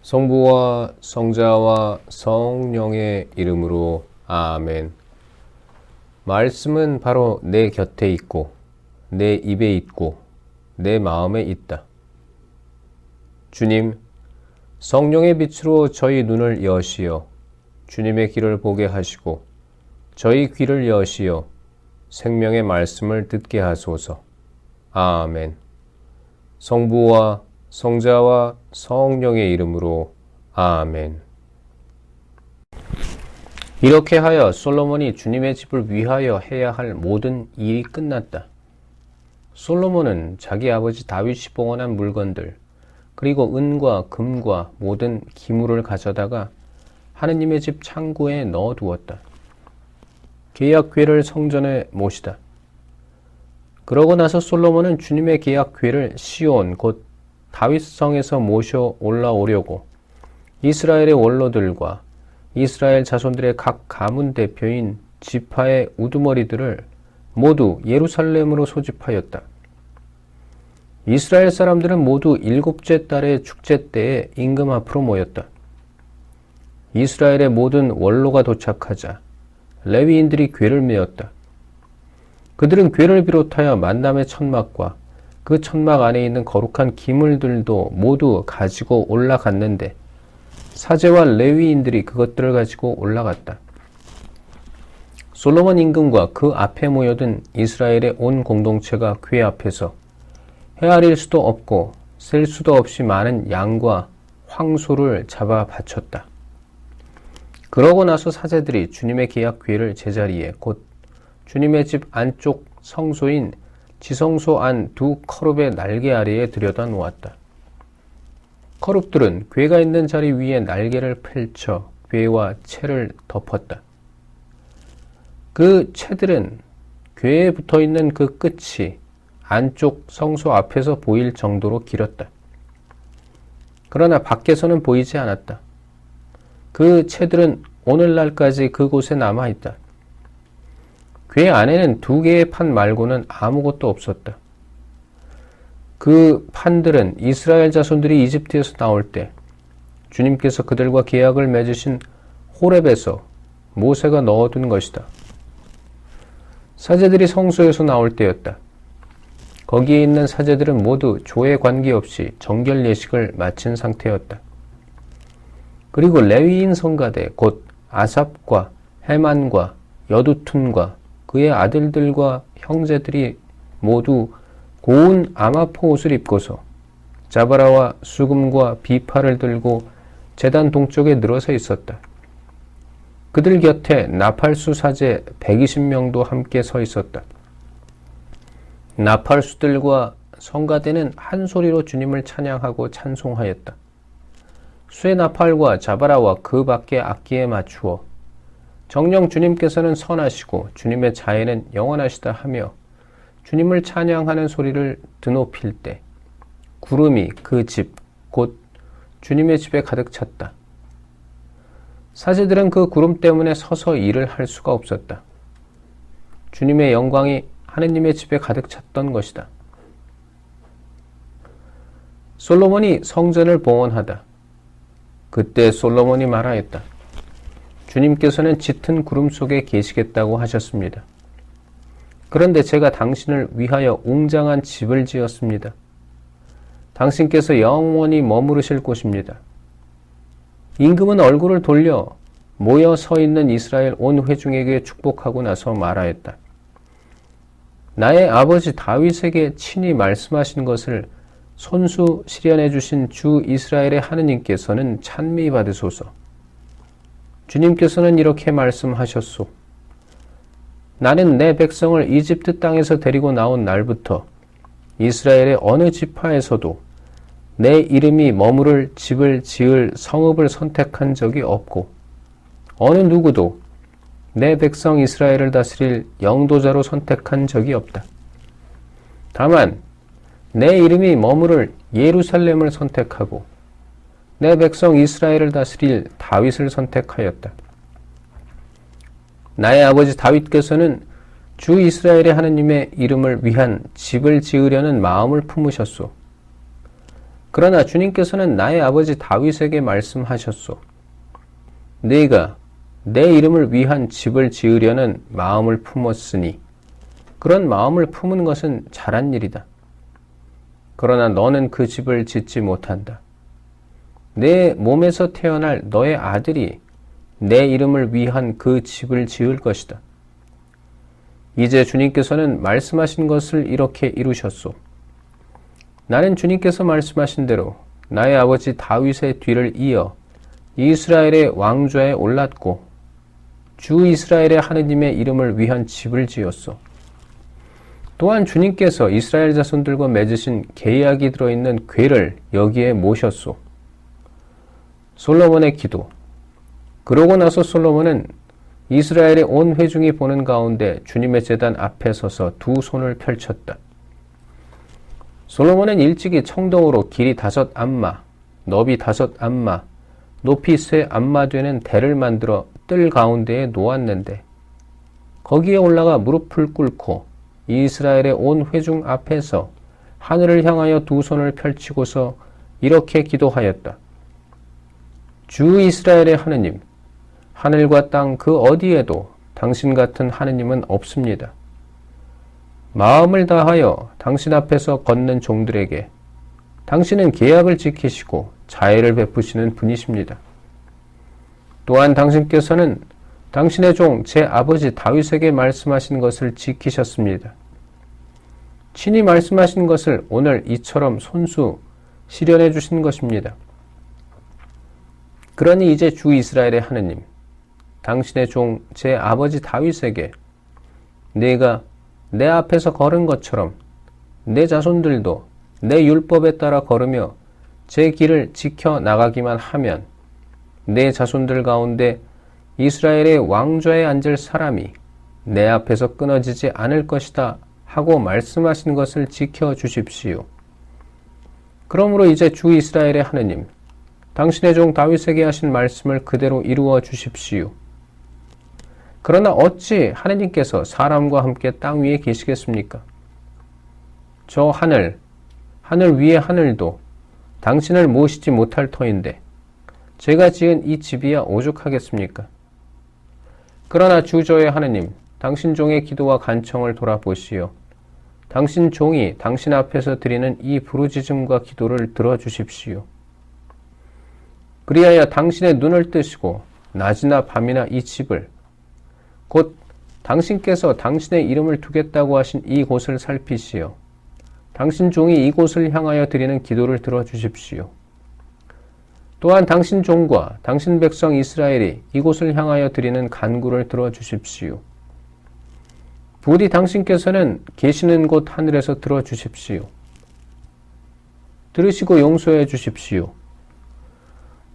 성부와 성자와 성령의 이름으로 아멘. 말씀은 바로 내 곁에 있고 내 입에 있고 내 마음에 있다. 주님, 성령의 빛으로 저희 눈을 여시어 주님의 길을 보게 하시고 저희 귀를 여시어 생명의 말씀을 듣게 하소서. 아멘. 성부와 성자와 성령의 이름으로 아멘. 이렇게 하여 솔로몬이 주님의 집을 위하여 해야 할 모든 일이 끝났다. 솔로몬은 자기 아버지 다윗이 봉헌한 물건들, 그리고 은과 금과 모든 기물을 가져다가 하느님의 집 창고에 넣어두었다. 계약궤를 성전에 모시다. 그러고 나서 솔로몬은 주님의 계약궤를 시온 곧 다윗성에서 모셔 올라오려고 이스라엘의 원로들과 이스라엘 자손들의 각 가문 대표인 지파의 우두머리들을 모두 예루살렘으로 소집하였다. 이스라엘 사람들은 모두 7째 달의 축제 때에 임금 앞으로 모였다. 이스라엘의 모든 원로가 도착하자 레위인들이 궤를 메었다. 그들은 궤를 비롯하여 만남의 천막과 그 천막 안에 있는 거룩한 기물들도 모두 가지고 올라갔는데 사제와 레위인들이 그것들을 가지고 올라갔다. 솔로몬 임금과 그 앞에 모여든 이스라엘의 온 공동체가 궤 앞에서 헤아릴 수도 없고 셀 수도 없이 많은 양과 황소를 잡아 바쳤다. 그러고 나서 사제들이 주님의 계약 궤를 제자리에 곧 주님의 집 안쪽 성소인 지성소 안 두 커룹의 날개 아래에 들여다 놓았다. 커룹들은 궤가 있는 자리 위에 날개를 펼쳐 궤와 채를 덮었다. 그 채들은 궤에 붙어있는 그 끝이 안쪽 성소 앞에서 보일 정도로 길었다. 그러나 밖에서는 보이지 않았다. 그 채들은 오늘날까지 그곳에 남아있다. 궤 안에는 2개의 판 말고는 아무것도 없었다. 그 판들은 이스라엘 자손들이 이집트에서 나올 때 주님께서 그들과 계약을 맺으신 호렙에서 모세가 넣어둔 것이다. 사제들이 성소에서 나올 때였다. 거기에 있는 사제들은 모두 조에 관계없이 정결 예식을 마친 상태였다. 그리고 레위인 성가대 곧 아삽과 헤만과 여두툰과 그의 아들들과 형제들이 모두 고운 아마포 옷을 입고서 자바라와 수금과 비파를 들고 제단 동쪽에 늘어서 있었다. 그들 곁에 나팔수 사제 120명도 함께 서 있었다. 나팔수들과 성가대는 한 소리로 주님을 찬양하고 찬송하였다. 쇠 나팔과 자바라와 그 밖의 악기에 맞추어 정녕 주님께서는 선하시고 주님의 자애는 영원하시다 하며 주님을 찬양하는 소리를 드높일 때 구름이 그 집, 곧 주님의 집에 가득 찼다. 사제들은 그 구름 때문에 서서 일을 할 수가 없었다. 주님의 영광이 하느님의 집에 가득 찼던 것이다. 솔로몬이 성전을 봉헌하다. 그때 솔로몬이 말하였다. 주님께서는 짙은 구름 속에 계시겠다고 하셨습니다. 그런데 제가 당신을 위하여 웅장한 집을 지었습니다. 당신께서 영원히 머무르실 곳입니다. 임금은 얼굴을 돌려 모여 서 있는 이스라엘 온 회중에게 축복하고 나서 말하였다. 나의 아버지 다윗에게 친히 말씀하신 것을 손수 실현해 주신 주 이스라엘의 하느님께서는 찬미 받으소서. 주님께서는 이렇게 말씀하셨소. 나는 내 백성을 이집트 땅에서 데리고 나온 날부터 이스라엘의 어느 지파에서도 내 이름이 머무를 집을 지을 성읍을 선택한 적이 없고 어느 누구도 내 백성 이스라엘을 다스릴 영도자로 선택한 적이 없다. 다만 내 이름이 머무를 예루살렘을 선택하고 내 백성 이스라엘을 다스릴 다윗을 선택하였다. 나의 아버지 다윗께서는 주 이스라엘의 하느님의 이름을 위한 집을 지으려는 마음을 품으셨소. 그러나 주님께서는 나의 아버지 다윗에게 말씀하셨소. 네가 내 이름을 위한 집을 지으려는 마음을 품었으니 그런 마음을 품은 것은 잘한 일이다. 그러나 너는 그 집을 짓지 못한다. 내 몸에서 태어날 너의 아들이 내 이름을 위한 그 집을 지을 것이다. 이제 주님께서는 말씀하신 것을 이렇게 이루셨소. 나는 주님께서 말씀하신 대로 나의 아버지 다윗의 뒤를 이어 이스라엘의 왕좌에 올랐고 주 이스라엘의 하느님의 이름을 위한 집을 지었소. 또한 주님께서 이스라엘 자손들과 맺으신 계약이 들어있는 궤를 여기에 모셨소. 솔로몬의 기도. 그러고 나서 솔로몬은 이스라엘의 온 회중이 보는 가운데 주님의 제단 앞에 서서 두 손을 펼쳤다. 솔로몬은 일찍이 청동으로 길이 5 안마, 너비 5 안마, 높이 3 안마 되는 대를 만들어 뜰 가운데에 놓았는데 거기에 올라가 무릎을 꿇고 이스라엘의 온 회중 앞에서 하늘을 향하여 두 손을 펼치고서 이렇게 기도하였다. 주 이스라엘의 하느님, 하늘과 땅 그 어디에도 당신 같은 하느님은 없습니다. 마음을 다하여 당신 앞에서 걷는 종들에게 당신은 계약을 지키시고 자애를 베푸시는 분이십니다. 또한 당신께서는 당신의 종 제 아버지 다윗에게 말씀하신 것을 지키셨습니다. 친히 말씀하신 것을 오늘 이처럼 손수 실현해 주신 것입니다. 그러니 이제 주 이스라엘의 하느님, 당신의 종 제 아버지 다윗에게 내가 내 앞에서 걸은 것처럼 내 자손들도 내 율법에 따라 걸으며 제 길을 지켜 나가기만 하면 내 자손들 가운데 이스라엘의 왕좌에 앉을 사람이 내 앞에서 끊어지지 않을 것이다 하고 말씀하신 것을 지켜 주십시오. 그러므로 이제 주 이스라엘의 하느님, 당신의 종 다윗에게 하신 말씀을 그대로 이루어 주십시오. 그러나 어찌 하느님께서 사람과 함께 땅 위에 계시겠습니까? 저 하늘 위의 하늘도 당신을 모시지 못할 터인데 제가 지은 이 집이야 오죽하겠습니까? 그러나 주 저의 하느님, 당신 종의 기도와 간청을 돌아보시어 당신 종이 당신 앞에서 드리는 이 부르짖음과 기도를 들어주십시오. 그리하여 당신의 눈을 뜨시고 낮이나 밤이나 이 집을 곧 당신께서 당신의 이름을 두겠다고 하신 이 곳을 살피시어 당신 종이 이곳을 향하여 드리는 기도를 들어주십시오. 또한 당신 종과 당신 백성 이스라엘이 이곳을 향하여 드리는 간구를 들어주십시오. 부디 당신께서는 계시는 곳 하늘에서 들어주십시오. 들으시고 용서해 주십시오.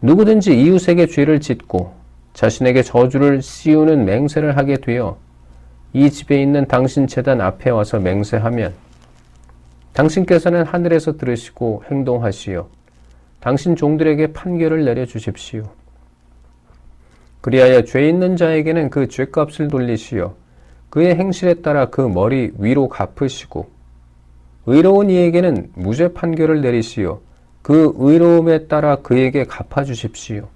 누구든지 이웃에게 죄를 짓고 자신에게 저주를 씌우는 맹세를 하게 되어 이 집에 있는 당신 제단 앞에 와서 맹세하면 당신께서는 하늘에서 들으시고 행동하시어 당신 종들에게 판결을 내려주십시오. 그리하여 죄 있는 자에게는 그 죄값을 돌리시어 그의 행실에 따라 그 머리 위로 갚으시고 의로운 이에게는 무죄 판결을 내리시어 그 의로움에 따라 그에게 갚아주십시오.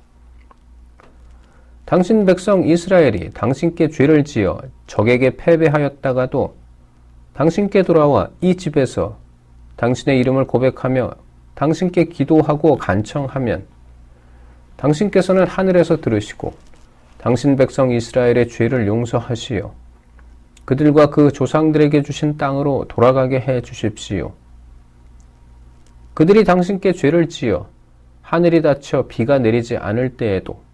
당신 백성 이스라엘이 당신께 죄를 지어 적에게 패배하였다가도 당신께 돌아와 이 집에서 당신의 이름을 고백하며 당신께 기도하고 간청하면 당신께서는 하늘에서 들으시고 당신 백성 이스라엘의 죄를 용서하시어 그들과 그 조상들에게 주신 땅으로 돌아가게 해 주십시오. 그들이 당신께 죄를 지어 하늘이 닫혀 비가 내리지 않을 때에도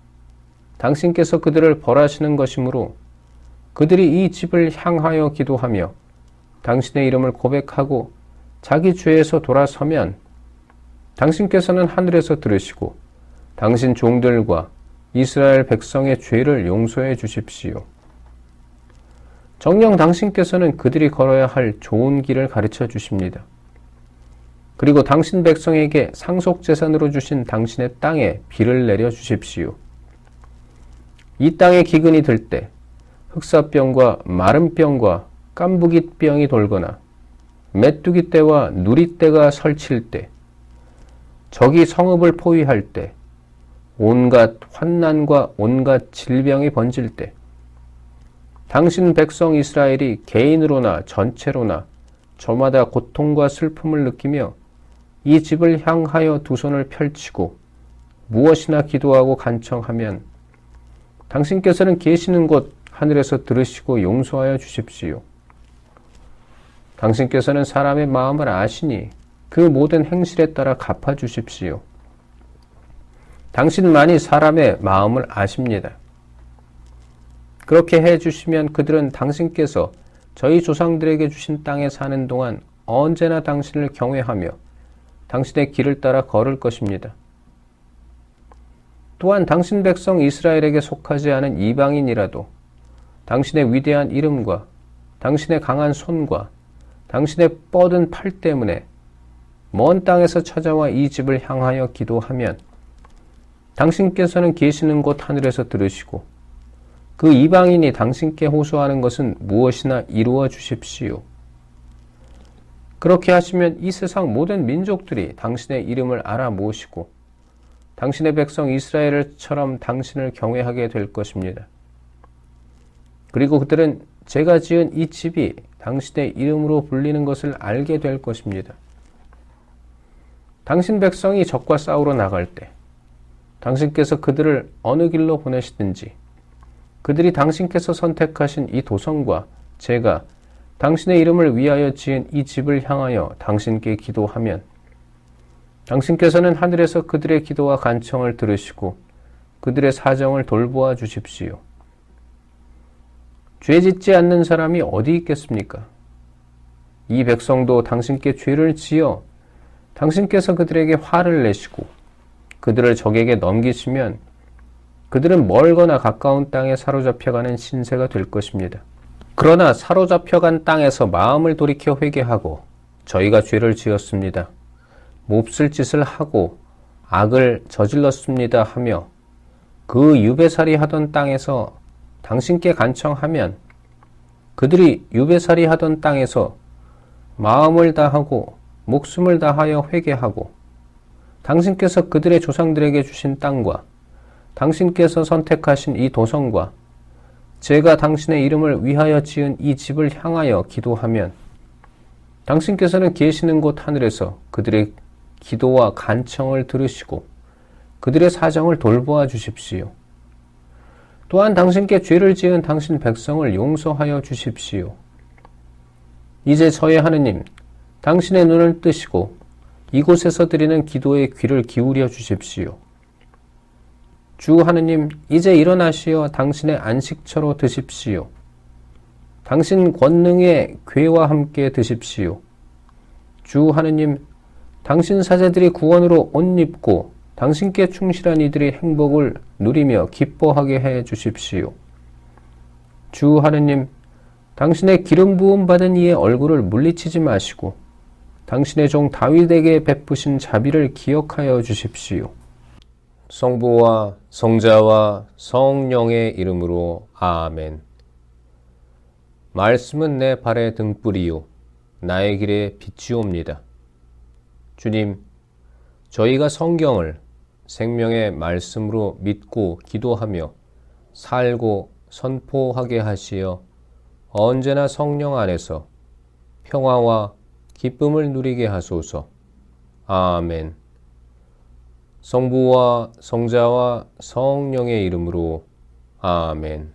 당신께서 그들을 벌하시는 것이므로 그들이 이 집을 향하여 기도하며 당신의 이름을 고백하고 자기 죄에서 돌아서면 당신께서는 하늘에서 들으시고 당신 종들과 이스라엘 백성의 죄를 용서해 주십시오. 정녕 당신께서는 그들이 걸어야 할 좋은 길을 가르쳐 주십니다. 그리고 당신 백성에게 상속재산으로 주신 당신의 땅에 비를 내려 주십시오. 이 땅에 기근이 들 때 흑사병과 마름병과 깐부기병이 돌거나 메뚜기 떼와 누리 떼가 설칠 때 적이 성읍을 포위할 때, 온갖 환난과 온갖 질병이 번질 때, 당신 백성 이스라엘이 개인으로나 전체로나 저마다 고통과 슬픔을 느끼며 이 집을 향하여 두 손을 펼치고 무엇이나 기도하고 간청하면 당신께서는 계시는 곳 하늘에서 들으시고 용서하여 주십시오. 당신께서는 사람의 마음을 아시니 그 모든 행실에 따라 갚아주십시오. 당신만이 사람의 마음을 아십니다. 그렇게 해주시면 그들은 당신께서 저희 조상들에게 주신 땅에 사는 동안 언제나 당신을 경외하며 당신의 길을 따라 걸을 것입니다. 또한 당신 백성 이스라엘에게 속하지 않은 이방인이라도 당신의 위대한 이름과 당신의 강한 손과 당신의 뻗은 팔 때문에 먼 땅에서 찾아와 이 집을 향하여 기도하면 당신께서는 계시는 곳 하늘에서 들으시고 그 이방인이 당신께 호소하는 것은 무엇이나 이루어 주십시오. 그렇게 하시면 이 세상 모든 민족들이 당신의 이름을 알아 모시고 당신의 백성 이스라엘처럼 당신을 경외하게 될 것입니다. 그리고 그들은 제가 지은 이 집이 당신의 이름으로 불리는 것을 알게 될 것입니다. 당신 백성이 적과 싸우러 나갈 때 당신께서 그들을 어느 길로 보내시든지 그들이 당신께서 선택하신 이 도성과 제가 당신의 이름을 위하여 지은 이 집을 향하여 당신께 기도하면 당신께서는 하늘에서 그들의 기도와 간청을 들으시고 그들의 사정을 돌보아 주십시오. 죄 짓지 않는 사람이 어디 있겠습니까? 이 백성도 당신께 죄를 지어 당신께서 그들에게 화를 내시고 그들을 적에게 넘기시면 그들은 멀거나 가까운 땅에 사로잡혀가는 신세가 될 것입니다. 그러나 사로잡혀간 땅에서 마음을 돌이켜 회개하고 저희가 죄를 지었습니다. 몹쓸 짓을 하고 악을 저질렀습니다 하며 그 유배살이 하던 땅에서 당신께 간청하면 그들이 유배살이 하던 땅에서 마음을 다하고 목숨을 다하여 회개하고 당신께서 그들의 조상들에게 주신 땅과 당신께서 선택하신 이 도성과 제가 당신의 이름을 위하여 지은 이 집을 향하여 기도하면 당신께서는 계시는 곳 하늘에서 그들의 기도와 간청을 들으시고 그들의 사정을 돌보아 주십시오. 또한 당신께 죄를 지은 당신 백성을 용서하여 주십시오. 이제 저의 하느님, 당신의 눈을 뜨시고 이곳에서 드리는 기도에 귀를 기울여 주십시오. 주 하느님, 이제 일어나시어 당신의 안식처로 드십시오. 당신 권능의 궤와 함께 드십시오. 주 하느님, 당신 사제들이 구원으로 옷 입고 당신께 충실한 이들이 행복을 누리며 기뻐하게 해 주십시오. 주 하느님, 당신의 기름 부음 받은 이의 얼굴을 물리치지 마시고 당신의 종 다윗에게 베푸신 자비를 기억하여 주십시오. 성부와 성자와 성령의 이름으로 아멘. 말씀은 내 발의 등불이요 나의 길에 빛이옵니다. 주님, 저희가 성경을 생명의 말씀으로 믿고 기도하며 살고 선포하게 하시어 언제나 성령 안에서 평화와 기쁨을 누리게 하소서. 아멘. 성부와 성자와 성령의 이름으로 아멘.